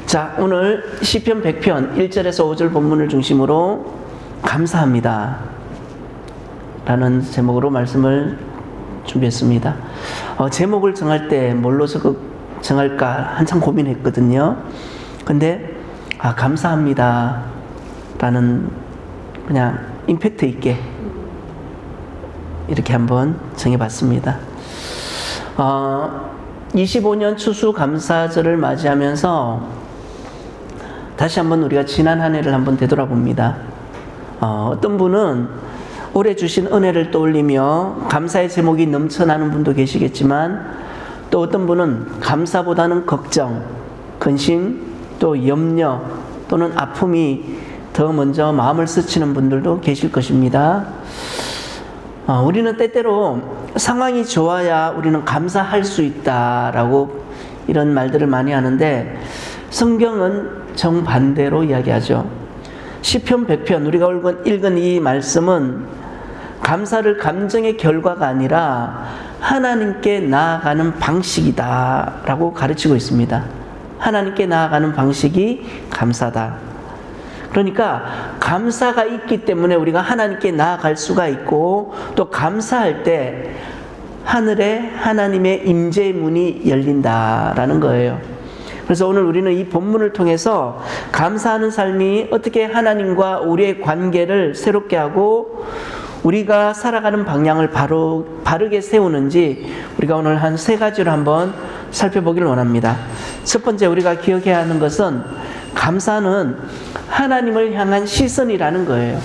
자, 오늘 시편 100편 1절에서 5절 본문을 중심으로 감사합니다 라는 제목으로 말씀을 준비했습니다. 제목을 정할 때 뭘로 정할까 한참 고민했거든요. 근데 감사합니다 라는 그냥 임팩트 있게 이렇게 한번 정해봤습니다. 25년 추수감사절을 맞이하면서 다시 한번 우리가 지난 한 해를 한번 되돌아봅니다. 어떤 분은 올해 주신 은혜를 떠올리며 감사의 제목이 넘쳐나는 분도 계시겠지만, 또 어떤 분은 감사보다는 걱정, 근심, 또 염려 또는 아픔이 더 먼저 마음을 스치는 분들도 계실 것입니다. 우리는 때때로 상황이 좋아야 우리는 감사할 수 있다라고 이런 말들을 많이 하는데, 성경은 정반대로 이야기하죠. 시편 100편 우리가 읽은 이 말씀은 감사를 감정의 결과가 아니라 하나님께 나아가는 방식이다라고 가르치고 있습니다. 하나님께 나아가는 방식이 감사다. 그러니까 감사가 있기 때문에 우리가 하나님께 나아갈 수가 있고, 또 감사할 때 하늘에 하나님의 임재의 문이 열린다라는 거예요. 그래서 오늘 우리는 이 본문을 통해서 감사하는 삶이 어떻게 하나님과 우리의 관계를 새롭게 하고 우리가 살아가는 방향을 바르게 세우는지 우리가 오늘 한 3가지로 한번 살펴보기를 원합니다. 첫 번째, 우리가 기억해야 하는 것은 감사는 하나님을 향한 시선이라는 거예요.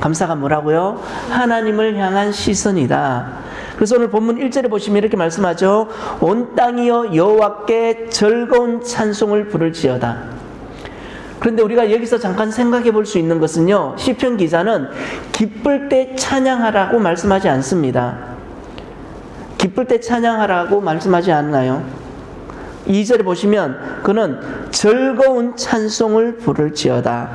감사가 뭐라고요? 하나님을 향한 시선이다. 그래서 오늘 본문 1절에 보시면 이렇게 말씀하죠. 온 땅이여 여호와께 즐거운 찬송을 부를지어다. 그런데 우리가 여기서 잠깐 생각해 볼 수 있는 것은요, 시편 기자는 기쁠 때 찬양하라고 말씀하지 않습니다. 기쁠 때 찬양하라고 말씀하지 않나요? 2절에 보시면 그는 즐거운 찬송을 부를지어다.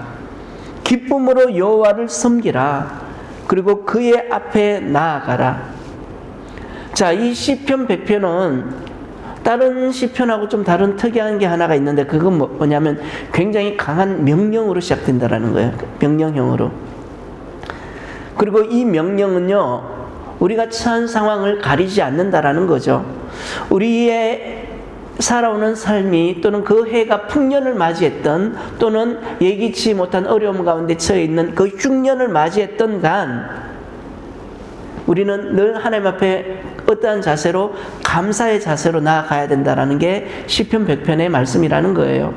기쁨으로 여호와를 섬기라. 그리고 그의 앞에 나아가라. 자, 이 시편 100편은 다른 시편하고 좀 다른 특이한 게 하나가 있는데, 그건 뭐냐면 굉장히 강한 명령으로 시작된다라는 거예요. 명령형으로. 그리고 이 명령은요, 우리가 처한 상황을 가리지 않는다라는 거죠. 우리의 살아오는 삶이 또는 그 해가 풍년을 맞이했던, 또는 예기치 못한 어려움 가운데 처해 있는 그 흉년을 맞이했던 간 우리는 늘 하나님 앞에 어떠한 자세로, 감사의 자세로 나아가야 된다라는 게 시편 100편의 말씀이라는 거예요.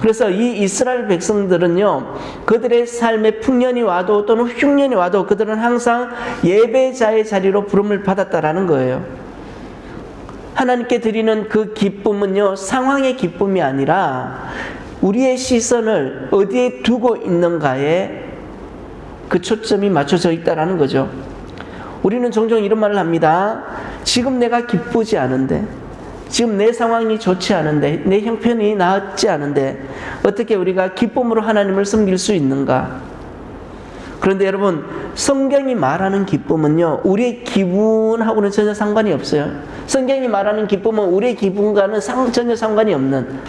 그래서 이 이스라엘 백성들은요, 그들의 삶에 풍년이 와도 또는 흉년이 와도 그들은 항상 예배자의 자리로 부름을 받았다라는 거예요. 하나님께 드리는 그 기쁨은요, 상황의 기쁨이 아니라 우리의 시선을 어디에 두고 있는가에 그 초점이 맞춰져 있다라는 거죠. 우리는 종종 이런 말을 합니다. 지금 내가 기쁘지 않은데, 지금 내 상황이 좋지 않은데, 내 형편이 나았지 않은데 어떻게 우리가 기쁨으로 하나님을 섬길 수 있는가? 그런데 여러분, 성경이 말하는 기쁨은요, 우리의 기분하고는 전혀 상관이 없어요. 성경이 말하는 기쁨은 우리의 기분과는 전혀 상관이 없는,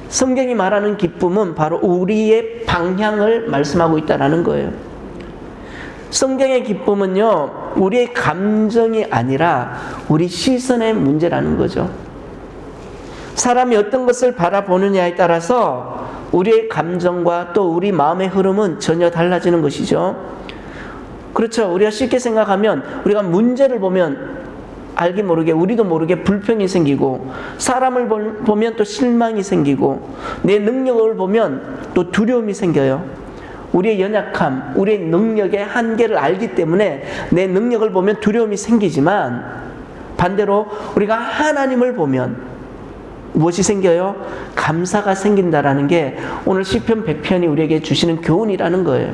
성경이 말하는 기쁨은 바로 우리의 방향을 말씀하고 있다는 거예요. 성경의 기쁨은요, 우리의 감정이 아니라 우리 시선의 문제라는 거죠. 사람이 어떤 것을 바라보느냐에 따라서 우리의 감정과 또 우리 마음의 흐름은 전혀 달라지는 것이죠. 그렇죠. 우리가 쉽게 생각하면 우리가 문제를 보면 알게 모르게, 우리도 모르게 불평이 생기고, 사람을 보면 또 실망이 생기고, 내 능력을 보면 또 두려움이 생겨요. 우리의 연약함, 우리의 능력의 한계를 알기 때문에 내 능력을 보면 두려움이 생기지만, 반대로 우리가 하나님을 보면 무엇이 생겨요? 감사가 생긴다라는 게 오늘 시편 100편이 우리에게 주시는 교훈이라는 거예요.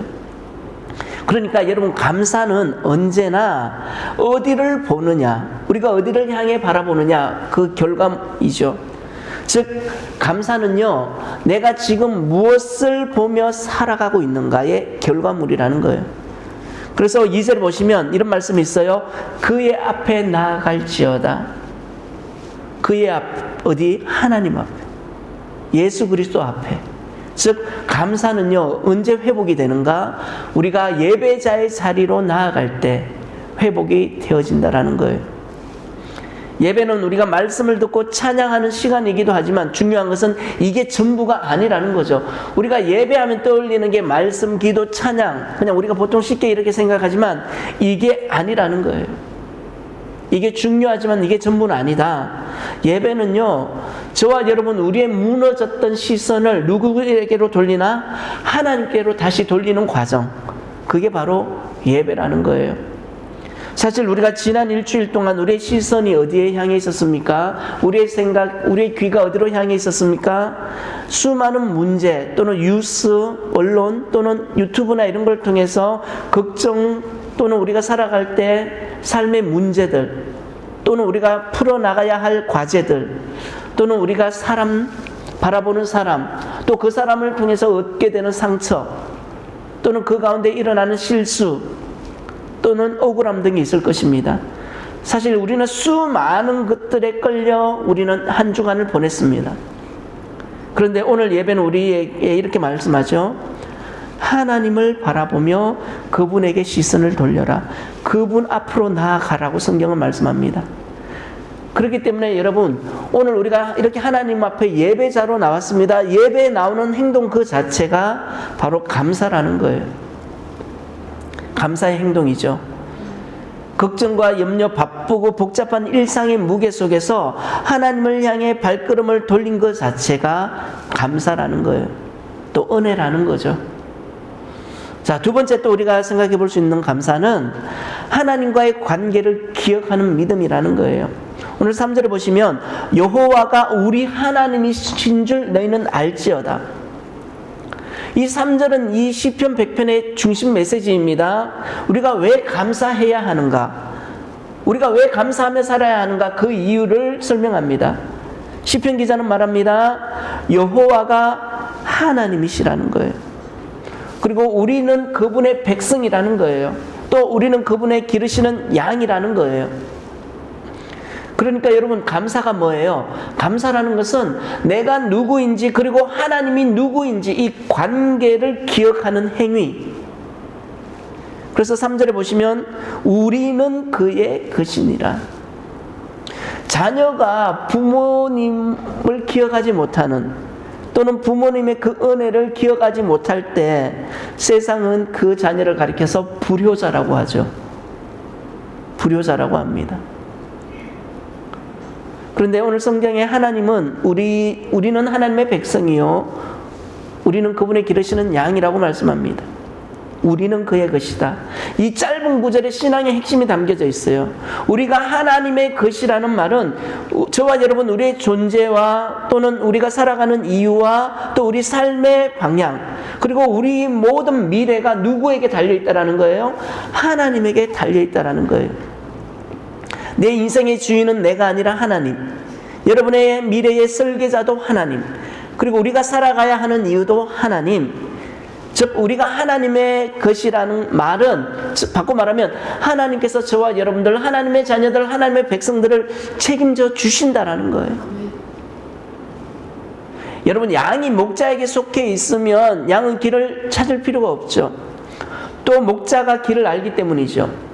그러니까 여러분, 감사는 언제나 어디를 보느냐, 우리가 어디를 향해 바라보느냐, 그 결과이죠. 즉, 감사는요, 내가 지금 무엇을 보며 살아가고 있는가의 결과물이라는 거예요. 그래서 2절 보시면 이런 말씀이 있어요. 그의 앞에 나아갈지어다. 그의 앞, 어디? 하나님 앞에. 예수 그리스도 앞에. 즉 감사는요 언제 회복이 되는가? 우리가 예배자의 자리로 나아갈 때 회복이 되어진다라는 거예요. 예배는 우리가 말씀을 듣고 찬양하는 시간이기도 하지만 중요한 것은 이게 전부가 아니라는 거죠. 우리가 예배하면 떠올리는 게 말씀, 기도, 찬양, 그냥 우리가 보통 쉽게 이렇게 생각하지만 이게 아니라는 거예요. 이게 중요하지만 이게 전부는 아니다. 예배는요 저와 여러분 우리의 무너졌던 시선을 누구에게로 돌리나? 하나님께로 다시 돌리는 과정, 그게 바로 예배라는 거예요. 사실 우리가 지난 일주일 동안 우리의 시선이 어디에 향해 있었습니까? 우리의 생각, 우리의 귀가 어디로 향해 있었습니까? 수많은 문제 또는 뉴스, 언론 또는 유튜브나 이런 걸 통해서 걱정 또는 우리가 살아갈 때 삶의 문제들 또는 우리가 풀어나가야 할 과제들 또는 우리가 사람, 바라보는 사람, 또 그 사람을 통해서 얻게 되는 상처 또는 그 가운데 일어나는 실수 또는 억울함 등이 있을 것입니다. 사실 우리는 수많은 것들에 끌려 우리는 한 주간을 보냈습니다. 그런데 오늘 예배는 우리에게 이렇게 말씀하죠. 하나님을 바라보며 그분에게 시선을 돌려라. 그분 앞으로 나아가라고 성경은 말씀합니다. 그렇기 때문에 여러분 오늘 우리가 이렇게 하나님 앞에 예배자로 나왔습니다. 예배에 나오는 행동 그 자체가 바로 감사라는 거예요. 감사의 행동이죠. 걱정과 염려, 바쁘고 복잡한 일상의 무게 속에서 하나님을 향해 발걸음을 돌린 것 자체가 감사라는 거예요. 또 은혜라는 거죠. 자, 두 번째 또 우리가 생각해 볼 수 있는 감사는 하나님과의 관계를 기억하는 믿음이라는 거예요. 오늘 3절에 보시면 여호와가 우리 하나님이신 줄 너희는 알지어다. 이 3절은 이 시편 100편의 중심 메시지입니다. 우리가 왜 감사해야 하는가? 우리가 왜 감사하며 살아야 하는가? 그 이유를 설명합니다. 시편 기자는 말합니다. 여호와가 하나님이시라는 거예요. 그리고 우리는 그분의 백성이라는 거예요. 또 우리는 그분의 기르시는 양이라는 거예요. 그러니까 여러분 감사가 뭐예요? 감사라는 것은 내가 누구인지 그리고 하나님이 누구인지 이 관계를 기억하는 행위. 그래서 3절에 보시면 우리는 그의 것이니라. 자녀가 부모님을 기억하지 못하는 또는 부모님의 그 은혜를 기억하지 못할 때 세상은 그 자녀를 가리켜서 불효자라고 하죠. 불효자라고 합니다. 그런데 오늘 성경에 하나님은 우리는 하나님의 백성이요 우리는 그분의 기르시는 양이라고 말씀합니다. 우리는 그의 것이다. 이 짧은 구절에 신앙의 핵심이 담겨져 있어요. 우리가 하나님의 것이라는 말은 저와 여러분 우리의 존재와 또는 우리가 살아가는 이유와 또 우리 삶의 방향 그리고 우리 모든 미래가 누구에게 달려있다라는 거예요? 하나님에게 달려있다라는 거예요. 내 인생의 주인은 내가 아니라 하나님, 여러분의 미래의 설계자도 하나님, 그리고 우리가 살아가야 하는 이유도 하나님. 즉 우리가 하나님의 것이라는 말은 바꿔 말하면 하나님께서 저와 여러분들, 하나님의 자녀들, 하나님의 백성들을 책임져 주신다라는 거예요. 여러분 양이 목자에게 속해 있으면 양은 길을 찾을 필요가 없죠. 또 목자가 길을 알기 때문이죠.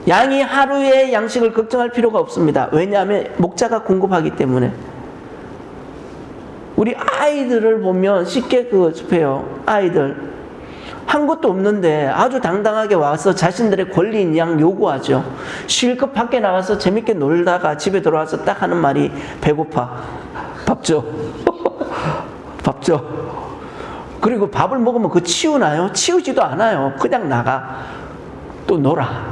양이 하루의 양식을 걱정할 필요가 없습니다. 왜냐하면 목자가 공급하기 때문에. 우리 아이들을 보면 쉽게 접해요. 아이들 한 것도 없는데 아주 당당하게 와서 자신들의 권리인 양 요구하죠. 실컷 밖에 나가서 재밌게 놀다가 집에 들어와서 딱 하는 말이 배고파. 밥 줘. 밥 줘. 그리고 밥을 먹으면 그거 치우나요? 치우지도 않아요. 그냥 나가. 또 놀아.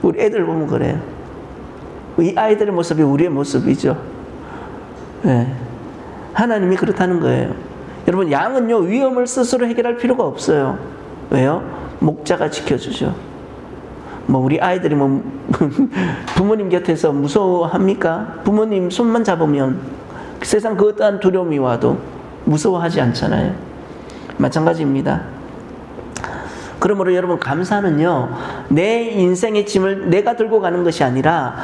우리 애들 보면 그래요. 이 아이들의 모습이 우리의 모습이죠. 네. 하나님이 그렇다는 거예요. 여러분 양은요 위험을 스스로 해결할 필요가 없어요. 왜요? 목자가 지켜주죠. 우리 아이들이 부모님 곁에서 무서워합니까? 부모님 손만 잡으면 세상 그 어떠한 두려움이 와도 무서워하지 않잖아요. 마찬가지입니다. 그러므로 여러분 감사는요 내 인생의 짐을 내가 들고 가는 것이 아니라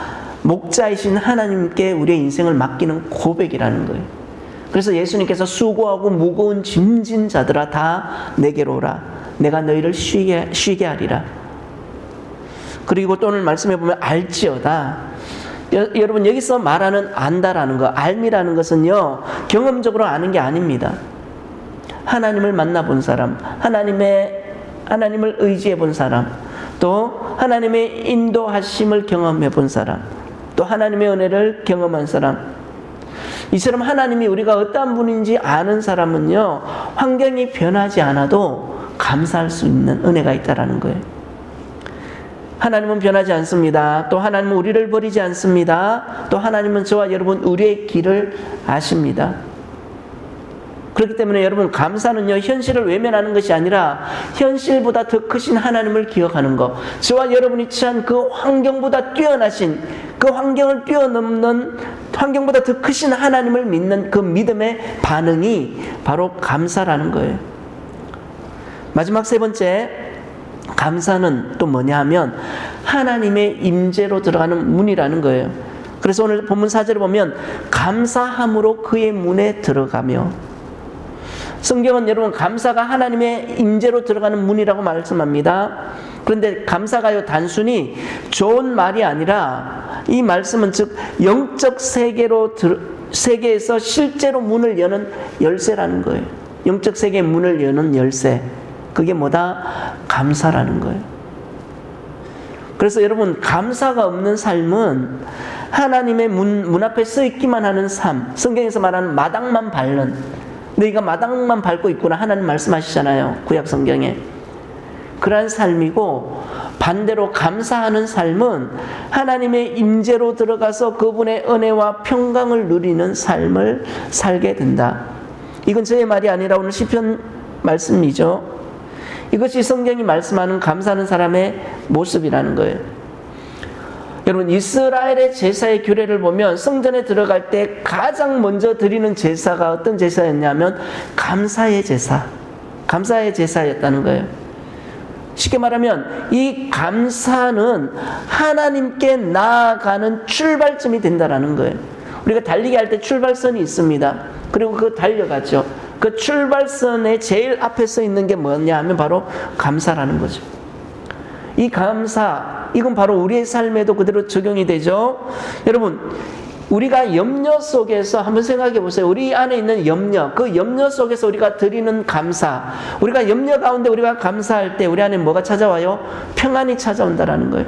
목자이신 하나님께 우리의 인생을 맡기는 고백이라는 거예요. 그래서 예수님께서 수고하고 무거운 짐진 자들아 다 내게로 오라. 내가 너희를 쉬게 하리라. 그리고 또 오늘 말씀해 보면 알지어다. 여러분 여기서 말하는 안다라는 거, 알미라는 것은요 경험적으로 아는 게 아닙니다. 하나님을 만나본 사람, 하나님을 의지해 본 사람, 또 하나님의 인도하심을 경험해 본 사람, 또 하나님의 은혜를 경험한 사람, 이처럼 하나님이 우리가 어떠한 분인지 아는 사람은요 환경이 변하지 않아도 감사할 수 있는 은혜가 있다라는 거예요. 하나님은 변하지 않습니다. 또 하나님은 우리를 버리지 않습니다. 또 하나님은 저와 여러분 우리의 길을 아십니다. 그렇기 때문에 여러분 감사는요 현실을 외면하는 것이 아니라 현실보다 더 크신 하나님을 기억하는 것, 저와 여러분이 처한 그 환경보다 뛰어나신, 그 환경을 뛰어넘는, 환경보다 더 크신 하나님을 믿는 그 믿음의 반응이 바로 감사라는 거예요. 마지막 세 번째, 감사는 또 뭐냐 하면 하나님의 임재로 들어가는 문이라는 거예요. 그래서 오늘 본문 4절을 보면 감사함으로 그의 문에 들어가며, 성경은 여러분 감사가 하나님의 임재로 들어가는 문이라고 말씀합니다. 그런데 감사가요 단순히 좋은 말이 아니라 이 말씀은 즉 영적 세계에서 실제로 문을 여는 열쇠라는 거예요. 영적 세계의 문을 여는 열쇠, 그게 뭐다? 감사라는 거예요. 그래서 여러분 감사가 없는 삶은 하나님의 문 앞에 서 있기만 하는 삶, 성경에서 말하는 마당만 밟는, 너희가 마당만 밟고 있구나 하나님 말씀하시잖아요, 구약 성경에. 그러한 삶이고, 반대로 감사하는 삶은 하나님의 임재로 들어가서 그분의 은혜와 평강을 누리는 삶을 살게 된다. 이건 저의 말이 아니라 오늘 시편 말씀이죠. 이것이 성경이 말씀하는 감사하는 사람의 모습이라는 거예요. 여러분 이스라엘의 제사의 규례를 보면 성전에 들어갈 때 가장 먼저 드리는 제사가 어떤 제사였냐면 감사의 제사, 감사의 제사였다는 거예요. 쉽게 말하면 이 감사는 하나님께 나아가는 출발점이 된다는 거예요. 우리가 달리기 할 때 출발선이 있습니다. 그리고 그거 달려가죠. 그 출발선의 제일 앞에 서 있는 게 뭐냐 하면 바로 감사라는 거죠. 이 감사, 이건 바로 우리의 삶에도 그대로 적용이 되죠. 여러분 우리가 염려 속에서 한번 생각해 보세요. 우리 안에 있는 염려, 그 염려 속에서 우리가 드리는 감사, 우리가 염려 가운데 우리가 감사할 때 우리 안에 뭐가 찾아와요? 평안이 찾아온다라는 거예요.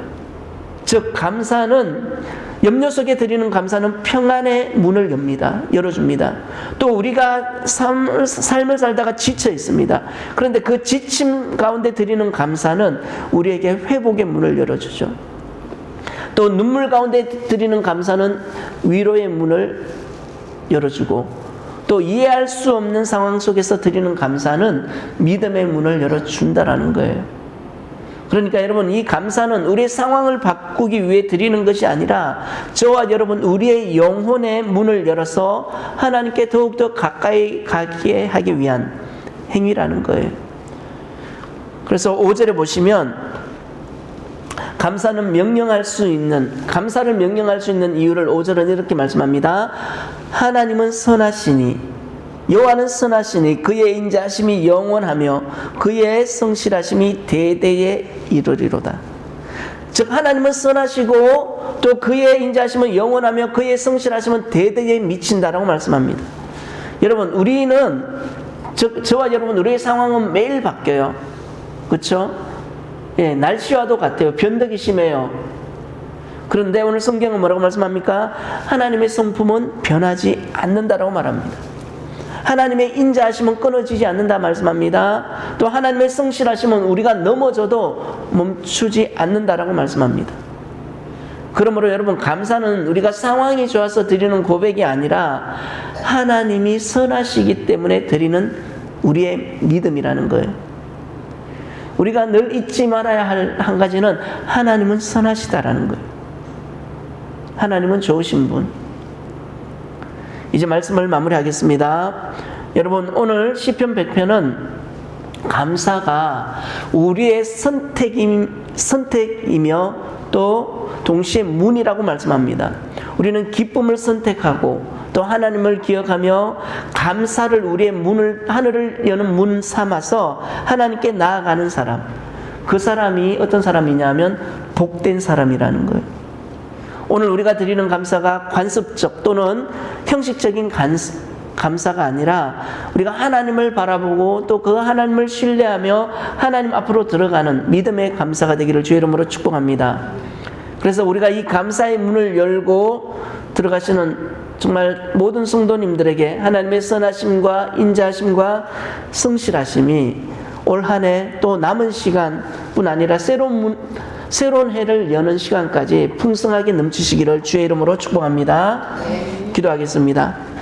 즉 감사는, 염려 속에 드리는 감사는 평안의 문을 열어줍니다. 또 우리가 삶을 살다가 지쳐 있습니다. 그런데 그 지침 가운데 드리는 감사는 우리에게 회복의 문을 열어주죠. 또 눈물 가운데 드리는 감사는 위로의 문을 열어주고, 또 이해할 수 없는 상황 속에서 드리는 감사는 믿음의 문을 열어준다라는 거예요. 그러니까 여러분 이 감사는 우리의 상황을 바꾸기 위해 드리는 것이 아니라 저와 여러분 우리의 영혼의 문을 열어서 하나님께 더욱더 가까이 가게 하기 위한 행위라는 거예요. 그래서 5절에 보시면 감사를 명령할 수 있는 이유를 5절은 이렇게 말씀합니다. 하나님은 선하시니, 여호와는 선하시니 그의 인자하심이 영원하며 그의 성실하심이 대대에 이르리로다. 즉 하나님은 선하시고 또 그의 인자하심은 영원하며 그의 성실하심은 대대에 미친다라고 말씀합니다. 여러분 우리는, 저와 여러분 우리의 상황은 매일 바뀌어요. 그렇죠? 예, 날씨와도 같아요. 변덕이 심해요. 그런데 오늘 성경은 뭐라고 말씀합니까? 하나님의 성품은 변하지 않는다라고 말합니다. 하나님의 인자하심은 끊어지지 않는다 말씀합니다. 또 하나님의 성실하심은 우리가 넘어져도 멈추지 않는다라고 말씀합니다. 그러므로 여러분 감사는 우리가 상황이 좋아서 드리는 고백이 아니라 하나님이 선하시기 때문에 드리는 우리의 믿음이라는 거예요. 우리가 늘 잊지 말아야 할 한 가지는 하나님은 선하시다라는 거예요. 하나님은 좋으신 분. 이제 말씀을 마무리하겠습니다. 여러분 오늘 시편 100편은 감사가 우리의 선택이며 또 동시에 문이라고 말씀합니다. 우리는 기쁨을 선택하고 또 하나님을 기억하며 감사를 우리의 문을, 하늘을 여는 문 삼아서 하나님께 나아가는 사람, 그 사람이 어떤 사람이냐면 복된 사람이라는 거예요. 오늘 우리가 드리는 감사가 관습적 또는 형식적인 감사가 아니라 우리가 하나님을 바라보고 또 그 하나님을 신뢰하며 하나님 앞으로 들어가는 믿음의 감사가 되기를 주의 이름으로 축복합니다. 그래서 우리가 이 감사의 문을 열고 들어가시는 정말 모든 성도님들에게 하나님의 선하심과 인자하심과 성실하심이 올 한 해 또 남은 시간뿐 아니라 새로운 해를 여는 시간까지 풍성하게 넘치시기를 주의 이름으로 축복합니다. 기도하겠습니다.